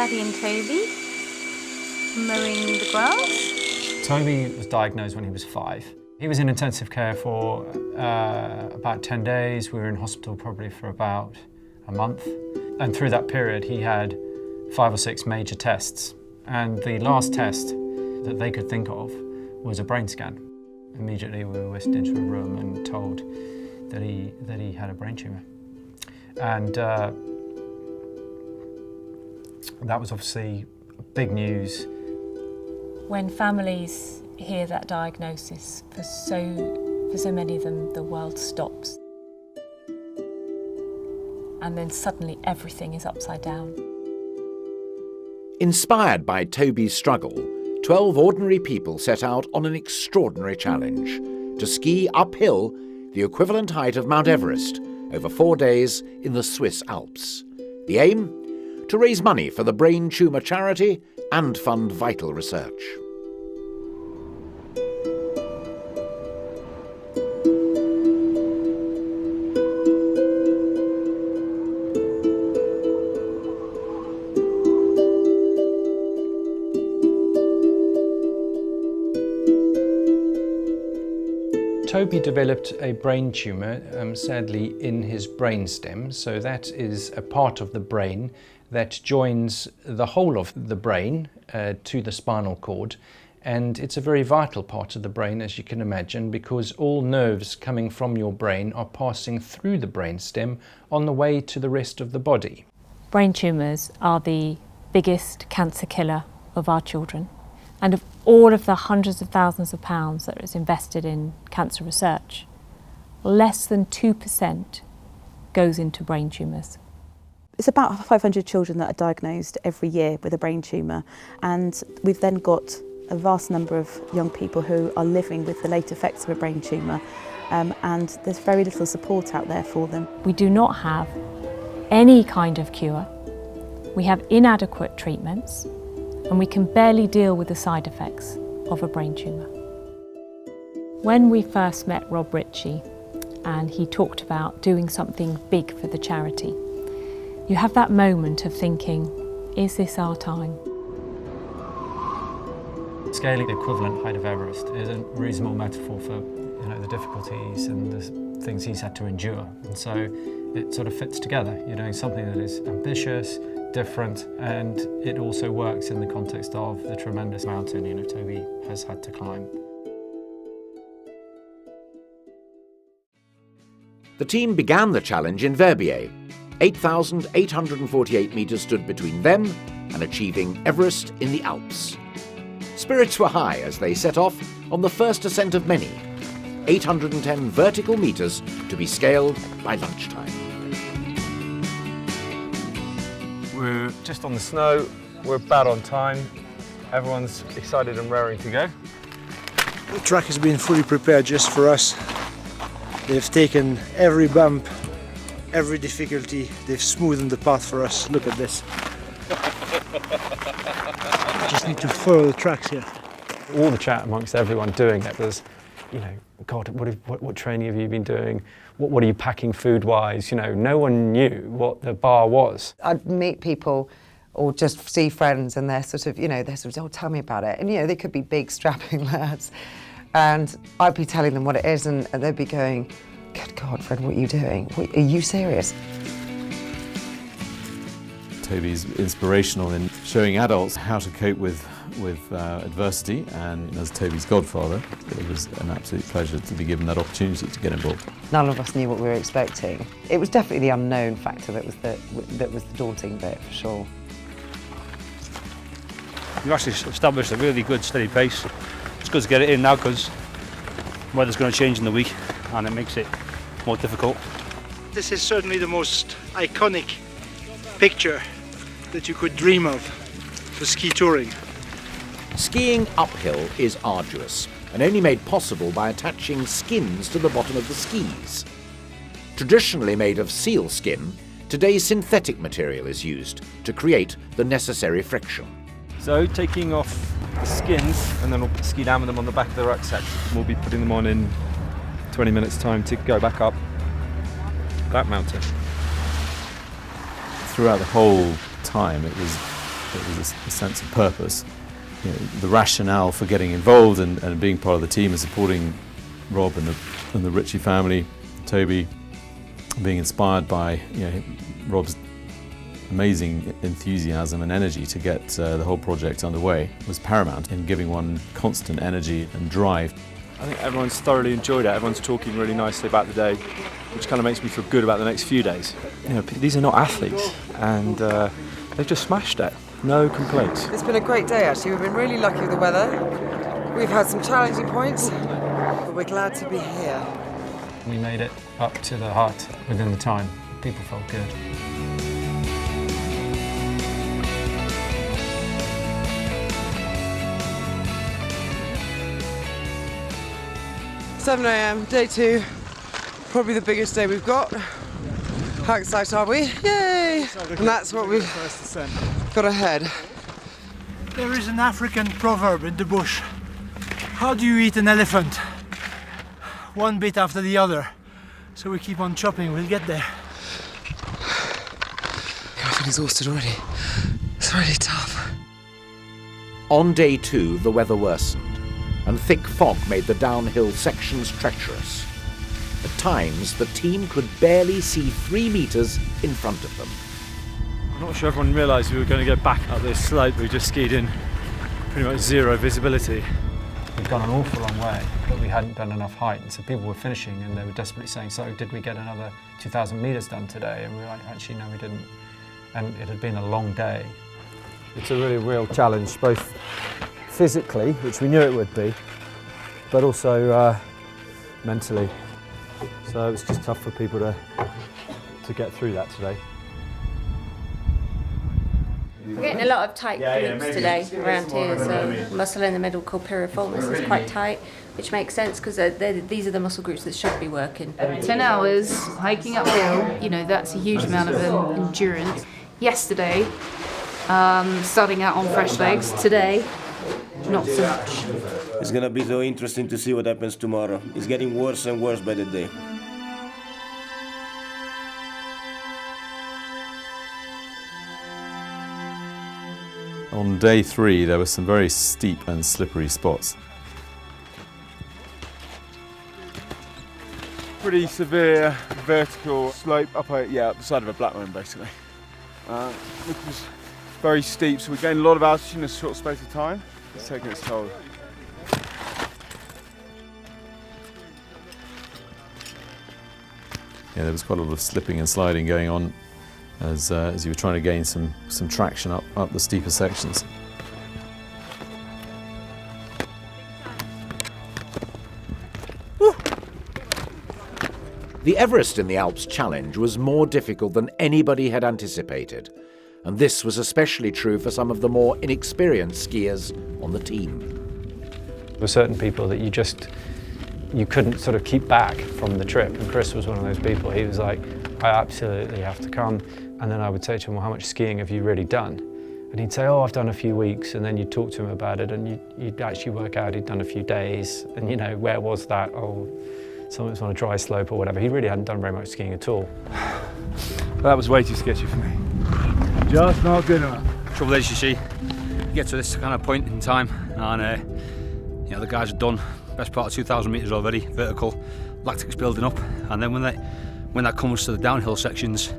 Daddy and Toby mowing the grass. Toby was diagnosed when he was 5. He was in intensive care for about 10 days. We were in hospital probably for about a month. And through that period, he had 5 or 6 major tests. And the last test that they could think of was a brain scan. Immediately, we were whisked into a room and told that he had a brain tumour. And that was obviously big news. When families hear that diagnosis, for so many of them, the world stops. And then suddenly everything is upside down. Inspired by Toby's struggle, 12 ordinary people set out on an extraordinary challenge to ski uphill the equivalent height of Mount Everest over 4 days in the Swiss Alps. The aim? To raise money for the Brain Tumour Charity and fund vital research. Toby developed a brain tumour, sadly, in his brainstem. So that is a part of the brain that joins the whole of the brain to the spinal cord. And it's a very vital part of the brain, as you can imagine, because all nerves coming from your brain are passing through the brainstem on the way to the rest of the body. Brain tumours are the biggest cancer killer of our children. And of all of the hundreds of thousands of pounds that is invested in cancer research, less than 2% goes into brain tumours. It's about 500 children that are diagnosed every year with a brain tumour, and we've then got a vast number of young people who are living with the late effects of a brain tumour, and there's very little support out there for them. We do not have any kind of cure. We have inadequate treatments, and we can barely deal with the side effects of a brain tumour. When we first met Rob Ritchie and he talked about doing something big for the charity, you have that moment of thinking, is this our time? Scaling the equivalent height of Everest is a reasonable metaphor for the difficulties and the things he's had to endure. And so it sort of fits together. You're doing something that is ambitious, different, and it also works in the context of the tremendous mountain Toby has had to climb. The team began the challenge in Verbier. 8,848 metres stood between them and achieving Everest in the Alps. Spirits were high as they set off on the first ascent of many, 810 vertical metres to be scaled by lunchtime. We're just on the snow, we're about on time, everyone's excited and raring to go. The track has been fully prepared just for us. They've taken every bump, every difficulty, they've smoothened the path for us. Look at this. Just need to follow the tracks here. All the chat amongst everyone doing it was, God, what training have you been doing? What are you packing food-wise? No one knew what the bar was. I'd meet people or just see friends and they're sort of, oh, tell me about it. And, they could be big, strapping lads. And I'd be telling them what it is and they'd be going, good God, Fred, what are you doing? Are you serious? Toby's inspirational in showing adults how to cope with adversity, and as Toby's godfather, it was an absolute pleasure to be given that opportunity to get involved. None of us knew what we were expecting. It was definitely the unknown factor that was the daunting bit, for sure. We've actually established a really good, steady pace. It's good to get it in now because weather's going to change in the week and it makes it more difficult. This is certainly the most iconic picture that you could dream of for ski touring. Skiing uphill is arduous and only made possible by attaching skins to the bottom of the skis. Traditionally made of seal skin, today's synthetic material is used to create the necessary friction. So taking off the skins and then we'll ski down with them on the back of the rucksack. We'll be putting them on in 20 minutes time to go back up that mountain. Throughout the whole time it was It was a sense of purpose. You know, the rationale for getting involved and being part of the team and supporting Rob and the Ritchie family, Toby, being inspired by Rob's amazing enthusiasm and energy to get the whole project underway was paramount in giving one constant energy and drive. I think everyone's thoroughly enjoyed it. Everyone's talking really nicely about the day, which kind of makes me feel good about the next few days. You know, these are not athletes, and they've just smashed it. No complaints. It's been a great day, actually. We've been really lucky with the weather. We've had some challenging points, but we're glad to be here. We made it up to the hut within the time. People felt good. 7 a.m, day 2, probably the biggest day we've got. How excited are we? Yay! And that's what we've got ahead. There is an African proverb in the bush. How do you eat an elephant? One bit after the other. So we keep on chopping, we'll get there. I feel exhausted already. It's really tough. On day 2, the weather worsened, and thick fog made the downhill sections treacherous. At times, the team could barely see 3 metres in front of them. I'm not sure everyone realised we were going to go back up this slope. We just skied in pretty much zero visibility. We'd gone an awful long way, but we hadn't done enough height, and so people were finishing and they were desperately saying, so did we get another 2,000 metres done today? And we were like, actually no, we didn't. And it had been a long day. It's a really real challenge, both physically, which we knew it would be, but also mentally. So it was just tough for people to get through that today. We're getting a lot of tight glutes today around here, so muscle in the middle called piriformis is quite tight, which makes sense because these are the muscle groups that should be working. 10 hours hiking uphill, you know, that's a huge amount of endurance. Yesterday, starting out on fresh legs. Today, not so much. It's going to be so interesting to see what happens tomorrow. It's getting worse and worse by the day. On day 3, there were some very steep and slippery spots. Pretty severe vertical slope up the side of a black mountain, basically. Which was very steep, so we gained a lot of altitude in a short space of time. It's taking its toll. Yeah, there was quite a lot of slipping and sliding going on as you were trying to gain some traction up the steeper sections. The Everest in the Alps challenge was more difficult than anybody had anticipated, and this was especially true for some of the more inexperienced skiers on the team. There were certain people that you couldn't sort of keep back from the trip, and Chris was one of those people. He was like, I absolutely have to come. And then I would say to him, well, how much skiing have you really done? And he'd say, oh, I've done a few weeks. And then you'd talk to him about it, and you'd actually work out he'd done a few days. And, you know, where was that? Oh, someone's on a dry slope or whatever. He really hadn't done very much skiing at all. That was way too sketchy for me. Just not good enough. Trouble is, you see, you get to this kind of point in time, and you know, the guys are done. Best part of 2,000 metres already, vertical, lactic's building up, and then when that comes to the downhill sections,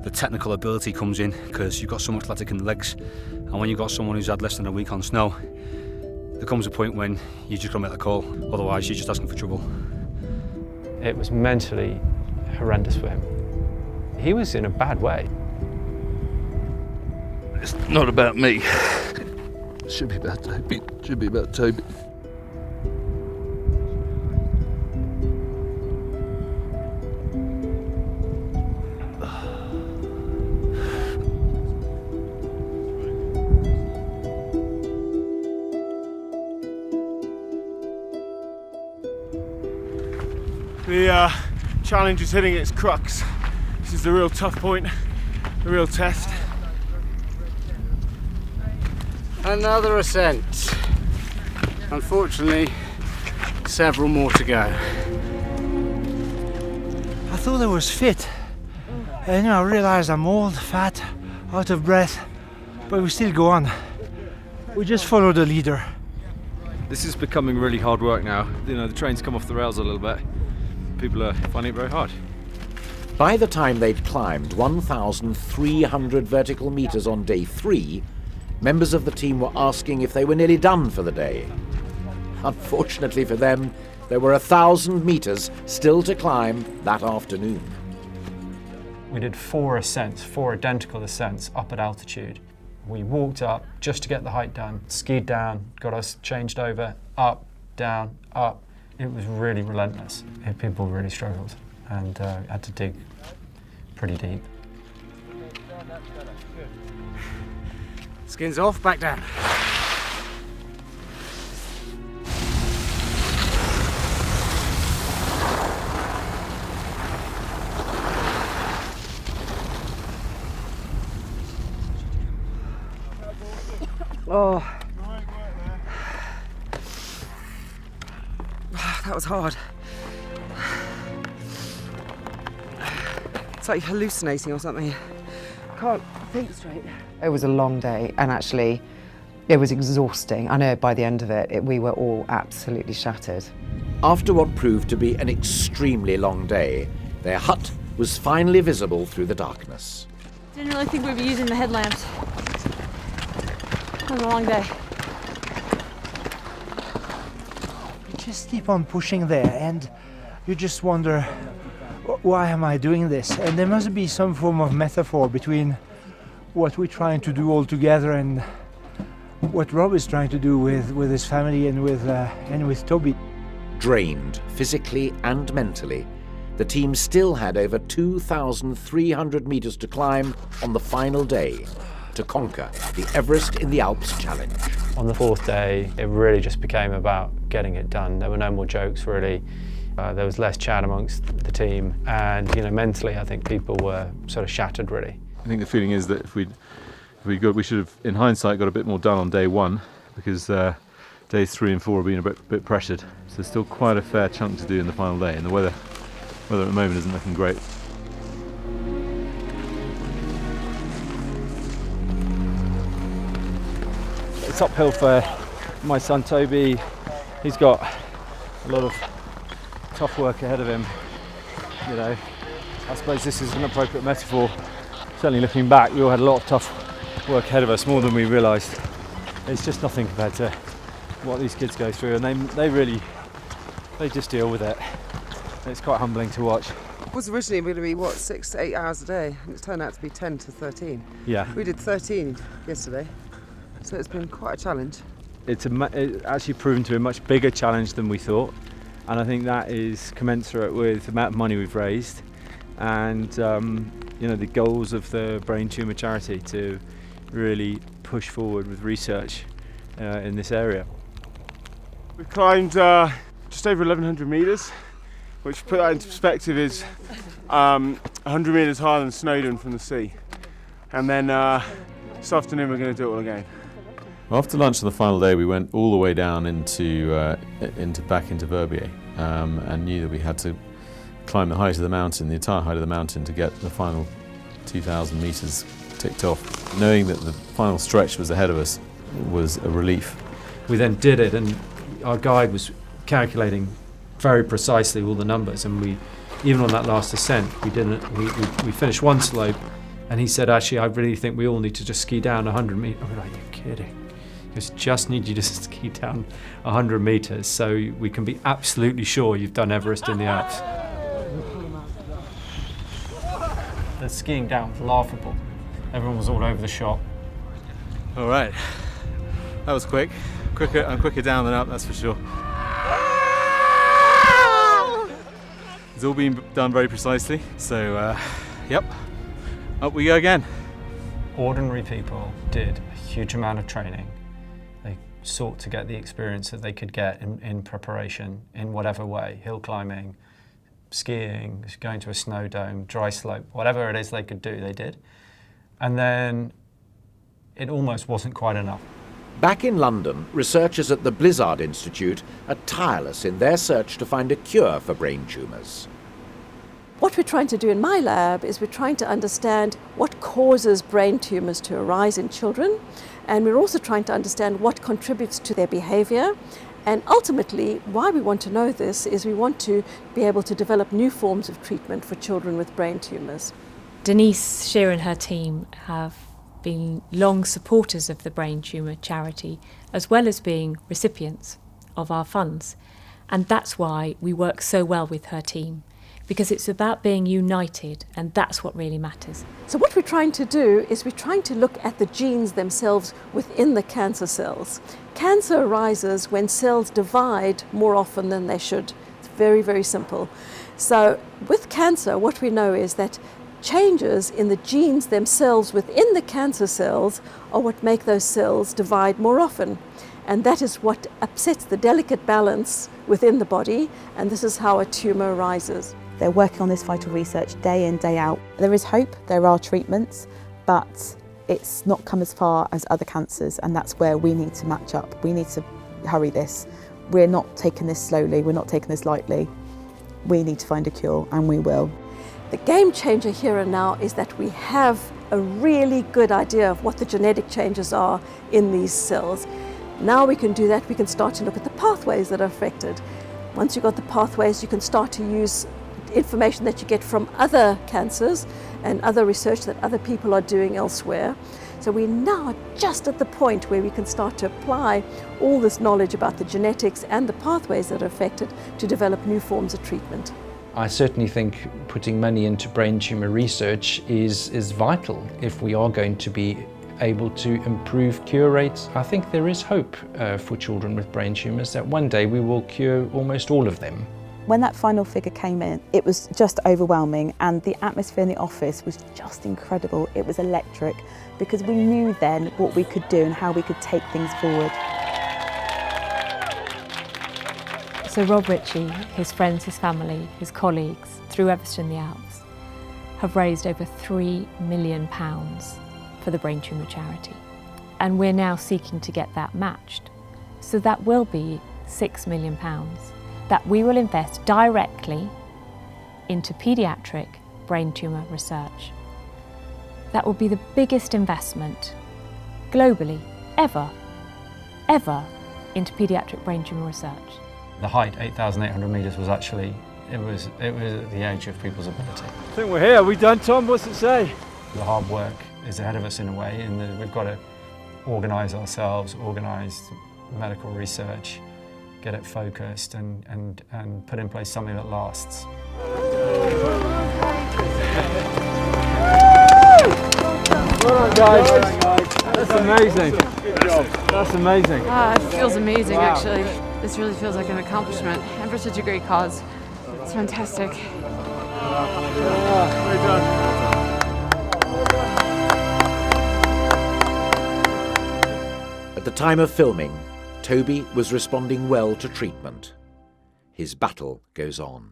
the technical ability comes in because you've got so much lactic in the legs, and when you've got someone who's had less than a week on snow, there comes a point when you just got to make the call, otherwise you're just asking for trouble. It was mentally horrendous for him. He was in a bad way. It's not about me. It should be about Toby. It should be about Toby. The challenge is hitting its crux. This is the real tough point, the real test. Another ascent. Unfortunately, several more to go. I thought I was fit, and I realised I'm old, fat, out of breath, but we still go on. We just follow the leader. This is becoming really hard work now. You know, the train's come off the rails a little bit. People are finding it very hard. By the time they'd climbed 1,300 vertical metres on day 3, members of the team were asking if they were nearly done for the day. Unfortunately for them, there were 1,000 metres still to climb that afternoon. We did 4 ascents, 4 identical ascents up at altitude. We walked up just to get the hike done, skied down, got us changed over, up, down, up. It was really relentless. People really struggled and had to dig pretty deep. Skins off, back down. Oh, that was hard. It's like hallucinating or something. Can't think straight. It was a long day, and actually it was exhausting. I know by the end of it, we were all absolutely shattered. After what proved to be an extremely long day, their hut was finally visible through the darkness. Didn't really think we'd be using the headlamps. It was a long day. You just keep on pushing there, and you just wonder, why am I doing this? And there must be some form of metaphor between what we're trying to do all together and what Rob is trying to do with his family and with Toby. Drained physically and mentally, the team still had over 2,300 metres to climb on the final day to conquer the Everest in the Alps challenge. On the 4th day, it really just became about getting it done. There were no more jokes, really. There was less chat amongst the team, and mentally, I think people were sort of shattered, really. I think the feeling is that if we should have, in hindsight, got a bit more done on day 1, because days 3 and 4 are being a bit pressured. So there's still quite a fair chunk to do in the final day, and the weather at the moment isn't looking great. It's uphill for my son Toby. He's got a lot of tough work ahead of him. I suppose this is an appropriate metaphor. Certainly looking back, we all had a lot of tough work ahead of us, more than we realised. It's just nothing compared to what these kids go through, and they just deal with it. It's quite humbling to watch. It was originally going to be, 6 to 8 hours a day, and it's turned out to be 10 to 13. Yeah. We did 13 yesterday, so it's been quite a challenge. It's actually proven to be a much bigger challenge than we thought, and I think that is commensurate with the amount of money we've raised and the goals of the Brain Tumour Charity to really push forward with research in this area. We've climbed just over 1,100 metres, which, to put that into perspective, is 100 metres higher than Snowdon from the sea. And then this afternoon we're going to do it all again. After lunch on the final day, we went all the way down back into Verbier, and knew that we had to climb the height of the mountain, the entire height of the mountain, to get the final 2,000 metres ticked off. Knowing that the final stretch was ahead of us was a relief. We then did it, and our guide was calculating very precisely all the numbers, and we, even on that last ascent, we finished one slope, and he said, actually, I really think we all need to just ski down 100 metres. I was like, you're kidding. Just need you to ski down 100 metres so we can be absolutely sure you've done Everest in the Alps. The skiing down was laughable. Everyone was all over the shop. All right, that was quick. Quicker down than up, that's for sure. It's all been done very precisely, so yep, up we go again. Ordinary people did a huge amount of training. They sought to get the experience that they could get in preparation in whatever way, hill climbing, skiing, going to a snow dome, dry slope, whatever it is they could do, they did. And then it almost wasn't quite enough. Back in London, researchers at the Blizzard Institute are tireless in their search to find a cure for brain tumours. What we're trying to do in my lab is we're trying to understand what causes brain tumours to arise in children, and we're also trying to understand what contributes to their behaviour. And ultimately, why we want to know this is we want to be able to develop new forms of treatment for children with brain tumours. Denise Shear and her team have been long supporters of the Brain Tumour Charity, as well as being recipients of our funds. And that's why we work so well with her team, because it's about being united, and that's what really matters. So what we're trying to do is we're trying to look at the genes themselves within the cancer cells. Cancer arises when cells divide more often than they should. It's very, very simple. So with cancer, what we know is that changes in the genes themselves within the cancer cells are what make those cells divide more often. And that is what upsets the delicate balance within the body, and this is how a tumour arises. They're working on this vital research day in, day out. There is hope, there are treatments, but it's not come as far as other cancers, and that's where we need to match up. We need to hurry this. We're not taking this slowly, we're not taking this lightly. We need to find a cure, and we will. The game changer here and now is that we have a really good idea of what the genetic changes are in these cells. Now we can do that, we can start to look at the pathways that are affected. Once you've got the pathways, you can start to use information that you get from other cancers and other research that other people are doing elsewhere. So we're now just at the point where we can start to apply all this knowledge about the genetics and the pathways that are affected to develop new forms of treatment. I certainly think putting money into brain tumour research is vital if we are going to be able to improve cure rates. I think there is hope for children with brain tumours that one day we will cure almost all of them. When that final figure came in, it was just overwhelming, and the atmosphere in the office was just incredible. It was electric, because we knew then what we could do and how we could take things forward. So Rob Ritchie, his friends, his family, his colleagues, through Everest in the Alps, have raised over £3 million for the Brain Tumour Charity. And we're now seeking to get that matched. So that will be £6 million that we will invest directly into paediatric brain tumour research. That will be the biggest investment globally ever into paediatric brain tumour research. The height, 8,800 metres, was actually, it was at the edge of people's ability. I think we're here. Are we done, Tom? What's it say? The hard work is ahead of us in a way, and we've got to organise ourselves, organise medical research, get it focused and put in place something that lasts. Well done, guys. That's amazing. That's amazing. It feels amazing, actually. This really feels like an accomplishment, and for such a great cause. It's fantastic. At the time of filming, Toby was responding well to treatment. His battle goes on.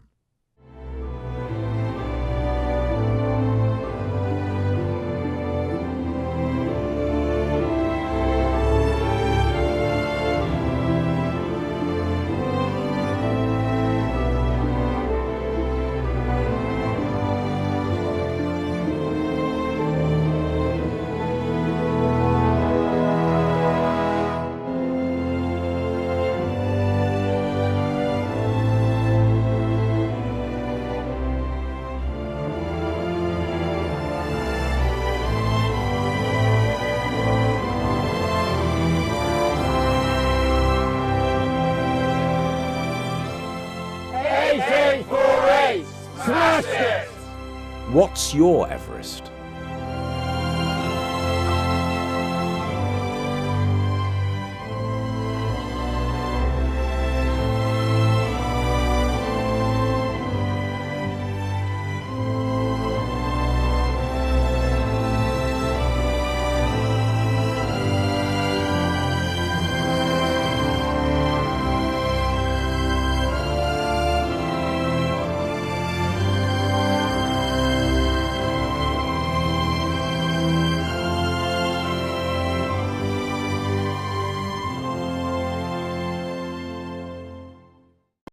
What's your Everest?